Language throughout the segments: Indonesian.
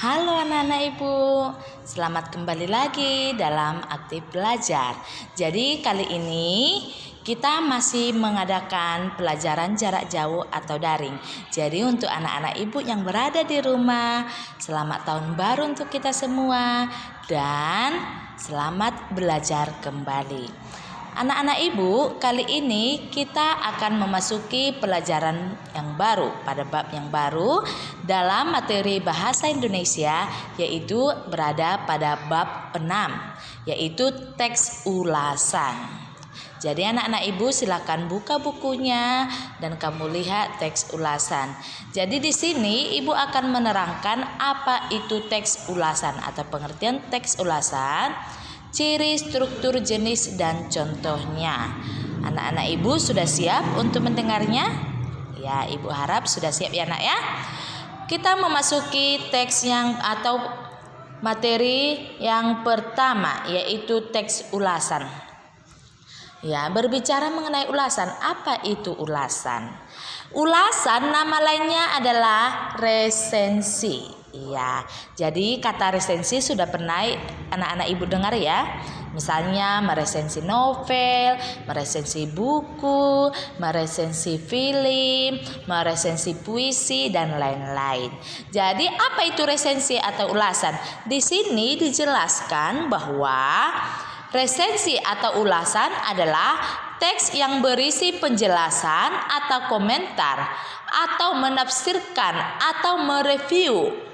Halo anak-anak ibu, selamat kembali lagi dalam Aktif Belajar. Jadi kali ini kita masih mengadakan pelajaran jarak jauh atau daring. Jadi untuk anak-anak ibu yang berada di rumah, selamat tahun baru untuk kita semua dan selamat belajar kembali. Anak-anak ibu, kali ini kita akan memasuki pelajaran yang baru pada bab yang baru dalam materi bahasa Indonesia, yaitu berada pada bab 6, yaitu teks ulasan. Jadi anak-anak ibu silakan buka bukunya dan kamu lihat teks ulasan. Jadi di sini ibu akan menerangkan apa itu teks ulasan atau pengertian teks ulasan, ciri, struktur, jenis, dan contohnya. Anak-anak ibu sudah siap untuk mendengarnya? Ya, ibu harap sudah siap ya nak ya. Kita memasuki teks yang atau materi yang pertama, yaitu teks ulasan. Ya, berbicara mengenai ulasan, apa itu ulasan? Ulasan nama lainnya adalah resensi. Iya, jadi kata resensi sudah pernah anak-anak ibu dengar ya. Misalnya meresensi novel, meresensi buku, meresensi film, meresensi puisi dan lain-lain. Jadi apa itu resensi atau ulasan? Di sini dijelaskan bahwa resensi atau ulasan adalah teks yang berisi penjelasan atau komentar atau menafsirkan atau mereview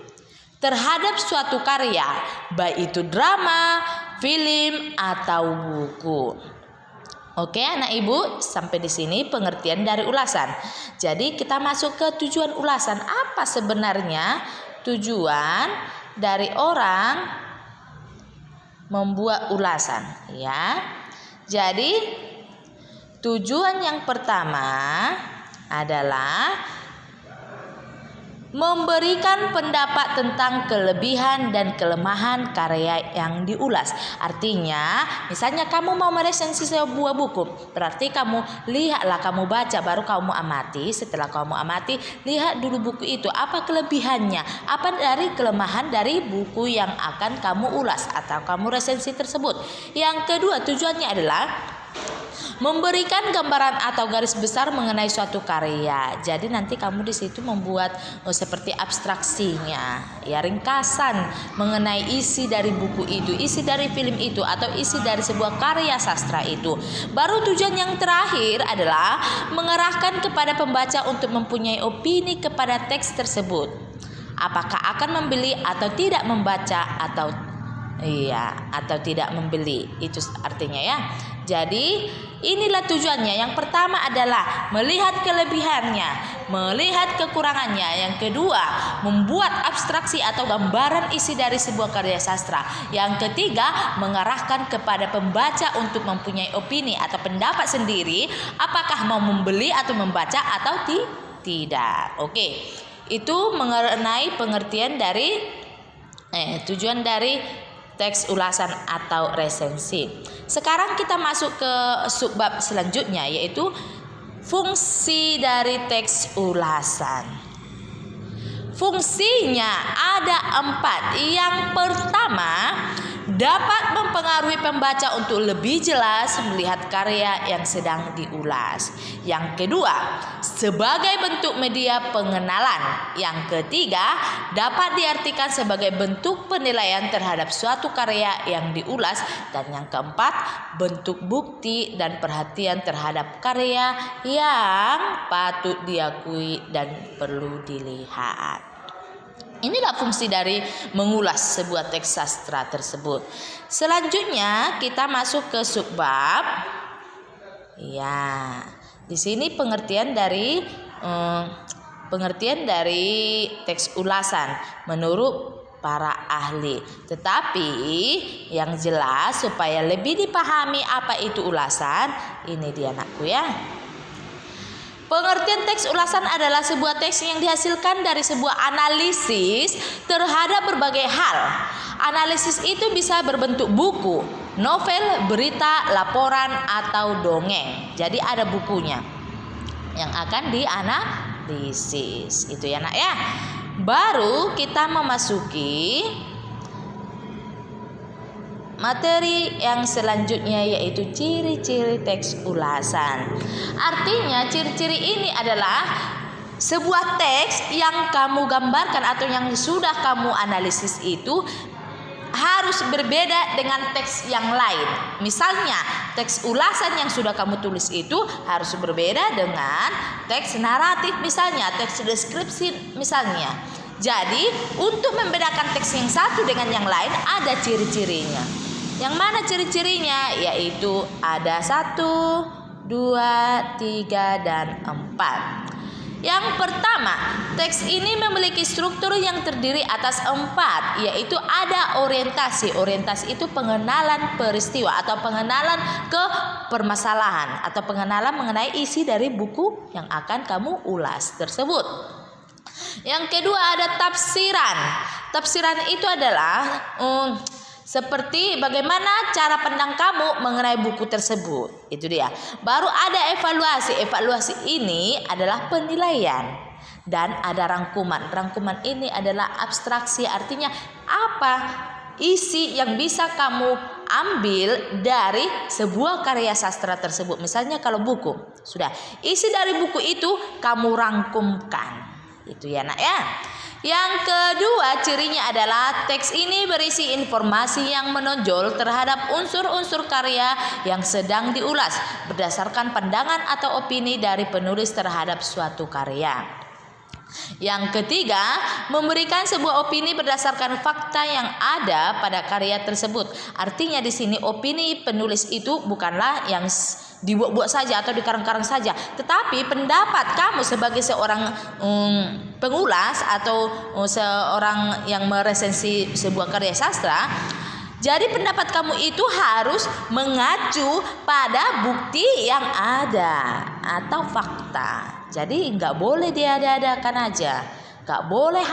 terhadap suatu karya, baik itu drama, film, atau buku. Oke anak ibu, sampai di sini pengertian dari ulasan. Jadi kita masuk ke tujuan ulasan. Apa sebenarnya tujuan dari orang membuat ulasan? Ya, jadi tujuan yang pertama adalah memberikan pendapat tentang kelebihan dan kelemahan karya yang diulas. Artinya, misalnya kamu mau meresensi sebuah buku, berarti kamu lihatlah, kamu baca, baru kamu amati. Setelah kamu amati, lihat dulu buku itu, apa kelebihannya, apa dari kelemahan dari buku yang akan kamu ulas atau kamu resensi tersebut. Yang kedua, tujuannya adalah memberikan gambaran atau garis besar mengenai suatu karya. Jadi nanti kamu di situ membuat seperti abstraksinya, ya, ringkasan mengenai isi dari buku itu, isi dari film itu, atau isi dari sebuah karya sastra itu. Baru tujuan yang terakhir adalah mengarahkan kepada pembaca untuk mempunyai opini kepada teks tersebut. Apakah akan membeli atau tidak membaca atau tidak membeli. Itu artinya ya. Jadi inilah tujuannya. Yang pertama adalah melihat kelebihannya, melihat kekurangannya. Yang kedua, membuat abstraksi atau gambaran isi dari sebuah karya sastra. Yang ketiga, mengarahkan kepada pembaca untuk mempunyai opini atau pendapat sendiri, apakah mau membeli atau membaca atau tidak. Oke. Itu mengenai pengertian dari tujuan dari teks ulasan atau resensi. Sekarang kita masuk ke subbab selanjutnya, yaitu fungsi dari teks ulasan. Fungsinya ada 4. Yang pertama, dapat mempengaruhi pembaca untuk lebih jelas melihat karya yang sedang diulas. Yang kedua, sebagai bentuk media pengenalan. Yang ketiga, dapat diartikan sebagai bentuk penilaian terhadap suatu karya yang diulas. Dan yang keempat, bentuk bukti dan perhatian terhadap karya yang patut diakui dan perlu dilihat. Inilah fungsi dari mengulas sebuah teks sastra tersebut. Selanjutnya kita masuk ke subbab. Ya, di sini pengertian dari teks ulasan menurut para ahli. Tetapi yang jelas supaya lebih dipahami apa itu ulasan, ini dia anakku ya. Pengertian teks ulasan adalah sebuah teks yang dihasilkan dari sebuah analisis terhadap berbagai hal. Analisis itu bisa berbentuk buku, novel, berita, laporan, atau dongeng. Jadi ada bukunya yang akan dianalisis. Itu ya nak ya. Baru kita memasuki materi yang selanjutnya, yaitu ciri-ciri teks ulasan. Artinya ciri-ciri ini adalah sebuah teks yang kamu gambarkan atau yang sudah kamu analisis itu harus berbeda dengan teks yang lain. Misalnya, teks ulasan yang sudah kamu tulis itu harus berbeda dengan teks naratif, misalnya teks deskripsi misalnya. Jadi, untuk membedakan teks yang satu dengan yang lain ada ciri-cirinya. Yang mana ciri-cirinya? Yaitu ada 1, 2, 3, dan 4. Yang pertama, teks ini memiliki struktur yang terdiri atas 4, yaitu ada orientasi. Orientasi itu pengenalan peristiwa atau pengenalan ke permasalahan atau pengenalan mengenai isi dari buku yang akan kamu ulas tersebut. Yang kedua ada tafsiran. Tafsiran itu adalah seperti bagaimana cara pandang kamu mengenai buku tersebut. Itu dia. Baru ada evaluasi. Evaluasi ini adalah penilaian. Dan ada rangkuman. Rangkuman ini adalah abstraksi. Artinya apa isi yang bisa kamu ambil dari sebuah karya sastra tersebut. Misalnya kalau buku. Sudah. Isi dari buku itu kamu rangkumkan. Itu ya nak ya. Yang kedua cirinya adalah teks ini berisi informasi yang menonjol terhadap unsur-unsur karya yang sedang diulas berdasarkan pandangan atau opini dari penulis terhadap suatu karya. Yang ketiga, memberikan sebuah opini berdasarkan fakta yang ada pada karya tersebut. Artinya di sini opini penulis itu bukanlah yang dibuat-buat saja atau dikarang-karang saja, tetapi pendapat kamu sebagai seorang pengulas atau seorang yang meresensi sebuah karya sastra. Jadi pendapat kamu itu harus mengacu pada bukti yang ada atau fakta. Jadi nggak boleh diada-adakan aja, nggak boleh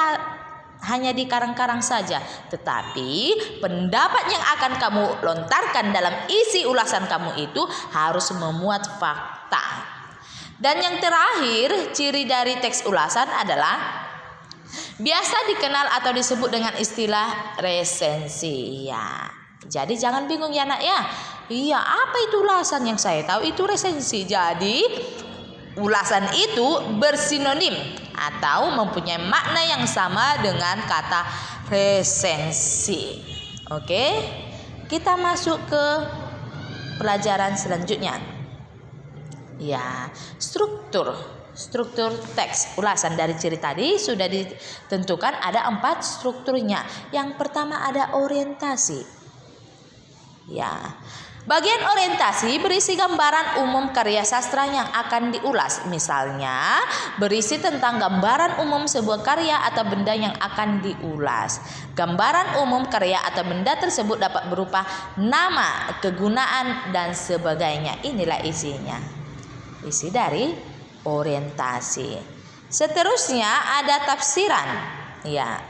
hanya dikarang-karang saja, tetapi pendapat yang akan kamu lontarkan dalam isi ulasan kamu itu harus memuat fakta. Dan yang terakhir, ciri dari teks ulasan adalah biasa dikenal atau disebut dengan istilah resensi. Ya, jadi jangan bingung ya nak ya. Iya, apa itu ulasan? Yang saya tahu itu resensi. Jadi ulasan itu bersinonim atau mempunyai makna yang sama dengan kata resensi. Oke, kita masuk ke pelajaran selanjutnya. Ya, struktur teks ulasan. Dari ciri tadi sudah ditentukan ada 4 strukturnya. Yang pertama ada orientasi. Ya, bagian orientasi berisi gambaran umum karya sastra yang akan diulas. Misalnya, berisi tentang gambaran umum sebuah karya atau benda yang akan diulas. Gambaran umum karya atau benda tersebut dapat berupa nama, kegunaan, dan sebagainya. Inilah isinya. Isi dari orientasi. Seterusnya ada tafsiran. Ya.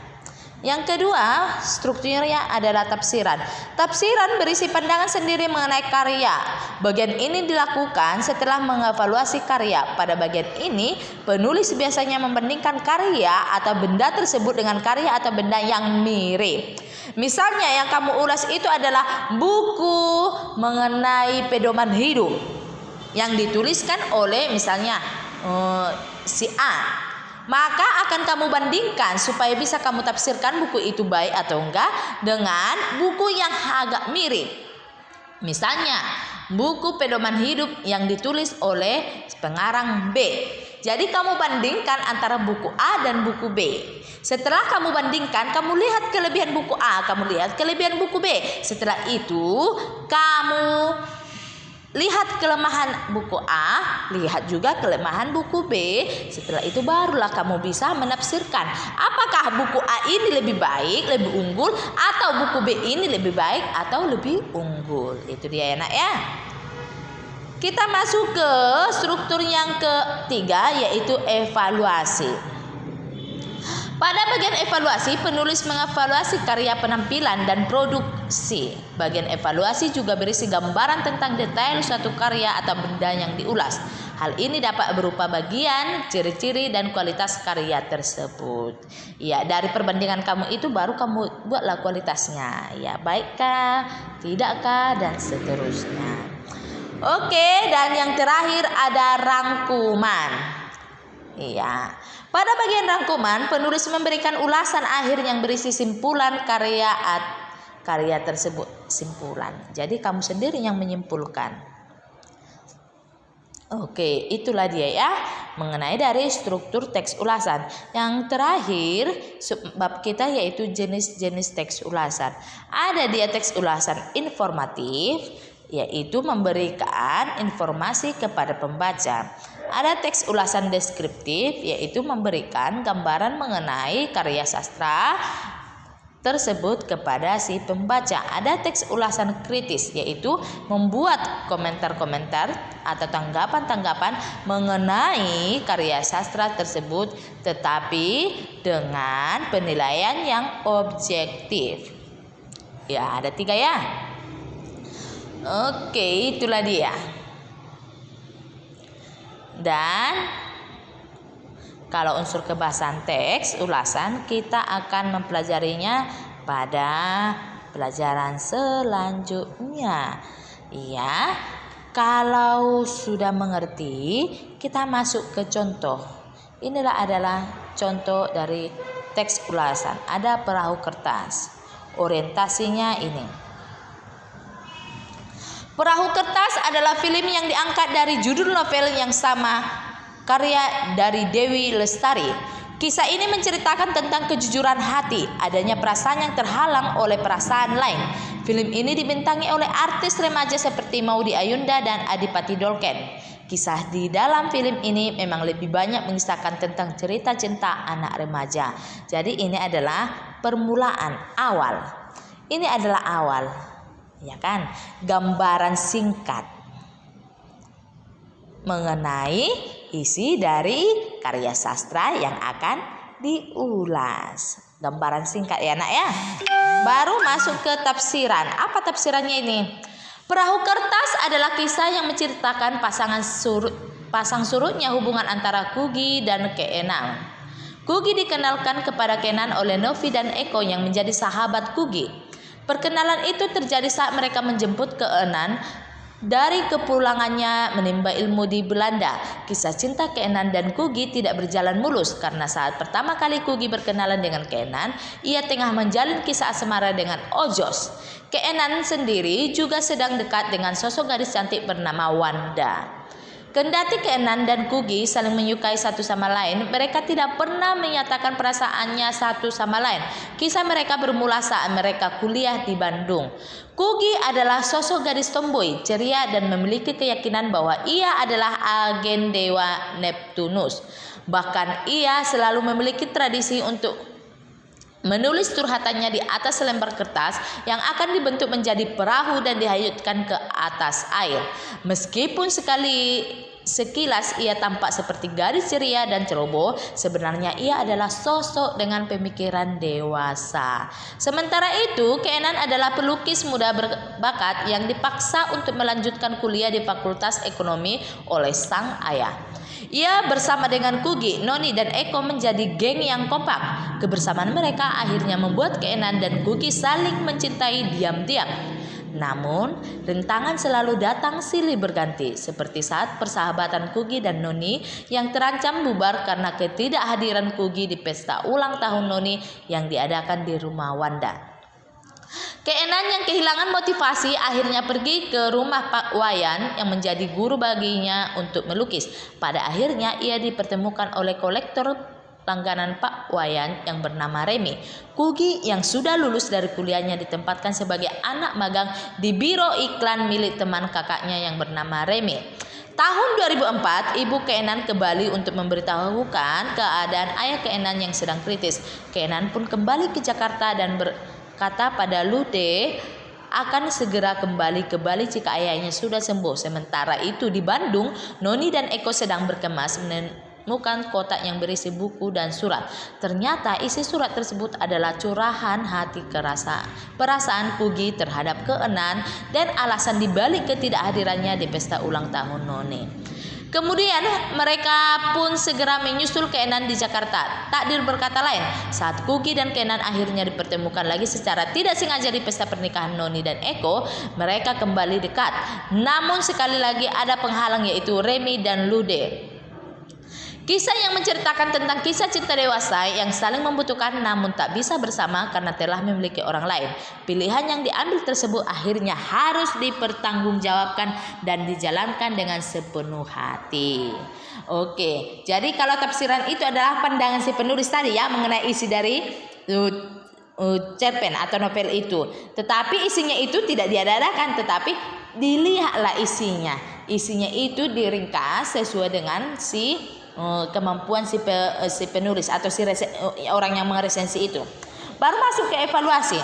Yang kedua, strukturnya adalah tafsiran. Tafsiran berisi pandangan sendiri mengenai karya. Bagian ini dilakukan setelah mengevaluasi karya. Pada bagian ini, penulis biasanya membandingkan karya atau benda tersebut dengan karya atau benda yang mirip. Misalnya yang kamu ulas itu adalah buku mengenai pedoman hidup yang dituliskan oleh misalnya si A. Maka akan kamu bandingkan supaya bisa kamu tafsirkan buku itu baik atau enggak dengan buku yang agak mirip. Misalnya buku pedoman hidup yang ditulis oleh pengarang B. Jadi kamu bandingkan antara buku A dan buku B. Setelah kamu bandingkan, kamu lihat kelebihan buku A, kamu lihat kelebihan buku B. Setelah itu kamu lihat kelemahan buku A, lihat juga kelemahan buku B. Setelah itu barulah kamu bisa menafsirkan apakah buku A ini lebih baik, lebih unggul, atau buku B ini lebih baik atau lebih unggul. Itu dia ya nak ya. Kita masuk ke struktur yang ketiga, yaitu evaluasi. Pada bagian evaluasi, penulis mengevaluasi karya penampilan dan produksi. Bagian evaluasi juga berisi gambaran tentang detail suatu karya atau benda yang diulas. Hal ini dapat berupa bagian, ciri-ciri, dan kualitas karya tersebut. Ya, dari perbandingan kamu itu baru kamu buatlah kualitasnya. Ya, baikkah, tidakkah, dan seterusnya. Oke, dan yang terakhir ada rangkuman. Iya. Pada bagian rangkuman, penulis memberikan ulasan akhir yang berisi simpulan karya tersebut. Simpulan. Jadi kamu sendiri yang menyimpulkan. Oke, itulah dia ya mengenai dari struktur teks ulasan. Yang terakhir subbab kita yaitu jenis-jenis teks ulasan. Ada dia teks ulasan informatif, yaitu memberikan informasi kepada pembaca. Ada teks ulasan deskriptif, yaitu memberikan gambaran mengenai karya sastra tersebut kepada si pembaca. Ada teks ulasan kritis, yaitu membuat komentar-komentar atau tanggapan-tanggapan mengenai karya sastra tersebut, tetapi dengan penilaian yang objektif. Ya, ada 3 ya. Oke, itulah dia. Dan kalau unsur kebahasan teks ulasan kita akan mempelajarinya pada pelajaran selanjutnya. Iya, kalau sudah mengerti, kita masuk ke contoh. Inilah adalah contoh dari teks ulasan. Ada perahu kertas. Orientasinya ini. Perahu Kertas adalah film yang diangkat dari judul novel yang sama karya dari Dewi Lestari. Kisah ini menceritakan tentang kejujuran hati, adanya perasaan yang terhalang oleh perasaan lain. Film ini dibintangi oleh artis remaja seperti Maudy Ayunda dan Adipati Dolken. Kisah di dalam film ini memang lebih banyak mengisahkan tentang cerita cinta anak remaja. Jadi ini adalah permulaan awal. Ini adalah awal. Ya kan, gambaran singkat mengenai isi dari karya sastra yang akan diulas. Gambaran singkat ya nak ya. Baru masuk ke tafsiran. Apa tafsirannya ini? Perahu Kertas adalah kisah yang menceritakan pasang surutnya hubungan antara Kugy dan Keenan. Kugy dikenalkan kepada Kenan oleh Novi dan Eko yang menjadi sahabat Kugy. Perkenalan itu terjadi saat mereka menjemput Keenan dari kepulangannya menimba ilmu di Belanda. Kisah cinta Keenan dan Kugy tidak berjalan mulus karena saat pertama kali Kugy berkenalan dengan Keenan, ia tengah menjalin kisah asmara dengan Ojos. Keenan sendiri juga sedang dekat dengan sosok gadis cantik bernama Wanda. Kendati Keenan dan Kugy saling menyukai satu sama lain, mereka tidak pernah menyatakan perasaannya satu sama lain. Kisah mereka bermula saat mereka kuliah di Bandung. Kugy adalah sosok gadis tomboy, ceria dan memiliki keyakinan bahwa ia adalah agen dewa Neptunus. Bahkan ia selalu memiliki tradisi untuk menulis curhatannya di atas lembar kertas yang akan dibentuk menjadi perahu dan dihayutkan ke atas air. Meskipun sekilas ia tampak seperti gadis ceria dan ceroboh, sebenarnya ia adalah sosok dengan pemikiran dewasa. Sementara itu, Keenan adalah pelukis muda berbakat yang dipaksa untuk melanjutkan kuliah di Fakultas Ekonomi oleh sang ayah. Ia bersama dengan Kugy, Noni, dan Eko menjadi geng yang kompak. Kebersamaan mereka akhirnya membuat Keenan dan Kugy saling mencintai diam-diam. Namun, rintangan selalu datang silih berganti, seperti saat persahabatan Kugy dan Noni yang terancam bubar karena ketidakhadiran Kugy di pesta ulang tahun Noni yang diadakan di rumah Wanda. Keenan yang kehilangan motivasi akhirnya pergi ke rumah Pak Wayan yang menjadi guru baginya untuk melukis. Pada akhirnya ia dipertemukan oleh kolektor langganan Pak Wayan yang bernama Remy. Kugy yang sudah lulus dari kuliahnya ditempatkan sebagai anak magang di biro iklan milik teman kakaknya yang bernama Remy. Tahun 2004, ibu Keenan ke Bali untuk memberitahukan keadaan ayah Keenan yang sedang kritis. Keenan pun kembali ke Jakarta dan berkata pada Lude akan segera kembali ke Bali jika ayahnya sudah sembuh. Sementara itu di Bandung, Noni dan Eko sedang berkemas menemukan kotak yang berisi buku dan surat. Ternyata isi surat tersebut adalah curahan hati perasaan Kugy terhadap Keenan dan alasan dibalik ketidakhadirannya di pesta ulang tahun Noni. Kemudian mereka pun segera menyusul Kenan di Jakarta. Takdir berkata lain, saat Kuki dan Kenan akhirnya dipertemukan lagi secara tidak sengaja di pesta pernikahan Noni dan Eko, mereka kembali dekat. Namun sekali lagi ada penghalang, yaitu Remi dan Lude. Kisah yang menceritakan tentang kisah cinta dewasa yang saling membutuhkan namun tak bisa bersama karena telah memiliki orang lain. Pilihan yang diambil tersebut akhirnya harus dipertanggungjawabkan dan dijalankan dengan sepenuh hati. Oke, jadi kalau tafsiran itu adalah pandangan si penulis tadi ya mengenai isi dari cerpen atau novel itu. Tetapi isinya itu tidak diada-adakan, tetapi dilihatlah isinya. Isinya itu diringkas sesuai dengan kemampuan si penulis atau orang yang meresensi itu. Baru masuk ke evaluasi.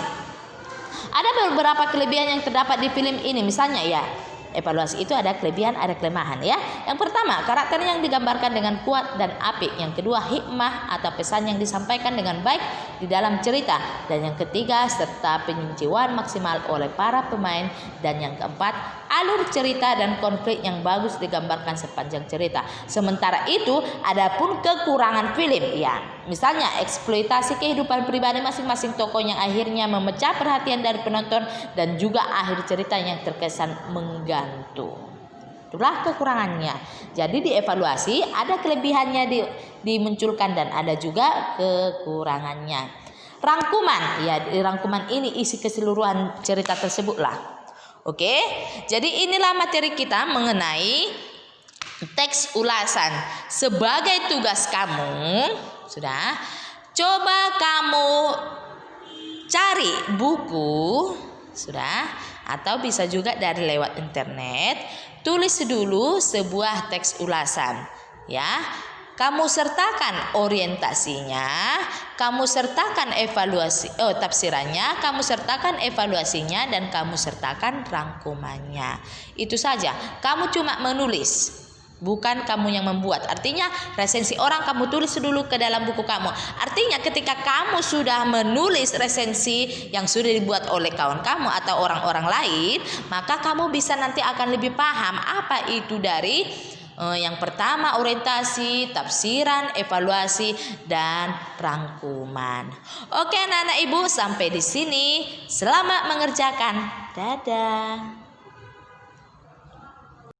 Ada beberapa kelebihan yang terdapat di film ini. Misalnya ya, evaluasi itu ada kelebihan, ada kelemahan ya. Yang pertama, karakter yang digambarkan dengan kuat dan apik. Yang kedua, hikmah atau pesan yang disampaikan dengan baik di dalam cerita. Dan yang ketiga, serta penyinjiwan maksimal oleh para pemain. Dan yang keempat, alur cerita dan konflik yang bagus digambarkan sepanjang cerita. Sementara itu, adapun kekurangan film ya, misalnya eksploitasi kehidupan pribadi masing-masing tokoh yang akhirnya memecah perhatian dari penonton dan juga akhir cerita yang terkesan menggantung. Itulah kekurangannya. Jadi dievaluasi, ada kelebihannya dimunculkan dan ada juga kekurangannya. Rangkuman, ya di rangkuman ini isi keseluruhan cerita tersebutlah. Oke, jadi inilah materi kita mengenai teks ulasan. Sebagai tugas kamu, sudah, coba kamu cari buku, sudah, atau bisa juga dari lewat internet, tulis dulu sebuah teks ulasan, ya. Kamu sertakan orientasinya, kamu sertakan tafsirannya, kamu sertakan evaluasinya, dan kamu sertakan rangkumannya. Itu saja. Kamu cuma menulis, bukan kamu yang membuat. Artinya resensi orang kamu tulis dulu ke dalam buku kamu. Artinya ketika kamu sudah menulis resensi yang sudah dibuat oleh kawan kamu atau orang-orang lain, maka kamu bisa nanti akan lebih paham apa itu dari yang pertama orientasi, tafsiran, evaluasi, dan rangkuman. Oke anak-anak ibu, sampai di sini. Selamat mengerjakan. Dadah.